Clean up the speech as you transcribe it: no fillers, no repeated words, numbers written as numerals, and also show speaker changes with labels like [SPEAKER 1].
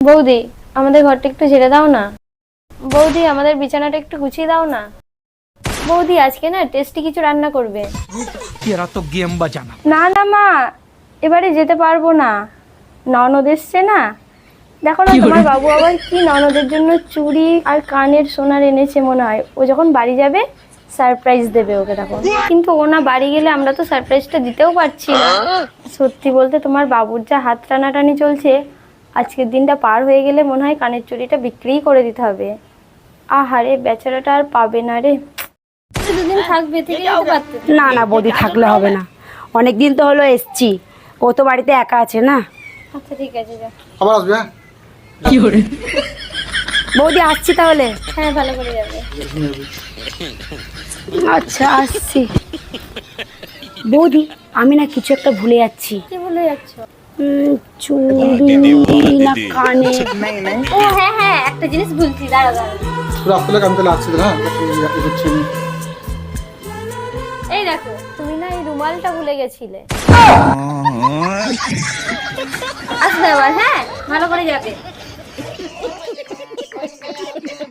[SPEAKER 1] বৌদি, আমাদের ঘরটা একটু ঝেড়ে দাও না। বৌদি, আমাদের বিছানাটা একটু গুছিয়ে দাও না। বৌদি, আজকে না টেস্টি কিছু রান্না করবে।
[SPEAKER 2] তেরা তো গেম বাজানা।
[SPEAKER 1] না না মা, এবারে যেতে পারবো না, ননদ এসছে না। দেখো না তোমার বাবু আবার কি ননদের জন্য চুড়ি আর কানের সোনার এনেছে মনে হয়। ও যখন বাড়ি যাবে সারপ্রাইজ দেবে ওকে তখন। কিন্তু ও না বাড়ি গেলে আমরা তো সারপ্রাইজটা দিতেও পারছি না। সত্যি বলতে তোমার বাবুর যা হাত টানাটানি চলছে, আজকের দিনটা পার হয়ে গেলে মনে হয় কানের চুড়িটা বিক্রিই করে দিতে হবে। আহারে, বেচারাটা আর পাবে না রে। দুদিন থাকবে, থেকে যেতে পারতে।
[SPEAKER 3] না না বৌদি, থাকলে হবে না, অনেক দিন তো হলো এসছি, ও তো বাড়িতে একা আছে না।
[SPEAKER 1] আচ্ছা ঠিক আছে, যা।
[SPEAKER 4] আবার আসবে। হ্যাঁ
[SPEAKER 2] কি করে?
[SPEAKER 3] বৌদি আসছি তাহলে।
[SPEAKER 1] হ্যাঁ, ভালো করে যাবে।
[SPEAKER 3] আচ্ছা আসছি। বৌদি, আমি না কিছু একটা ভুলে যাচ্ছি।
[SPEAKER 1] কি বলে যাচ্ছ?
[SPEAKER 3] চুড়ি না কানে।
[SPEAKER 1] ও হ্যাঁ হ্যাঁ, একটা জিনিস ভুলছি, দাঁড়া দাঁড়া।
[SPEAKER 4] রাস্তালে আমি তাহলে আসছি না। হচ্ছে
[SPEAKER 1] এই দেখো, তুমি না এই রুমালটা ভুলে গেছিলে। আসবে আবার, হ্যাঁ ভালো করে যাবে।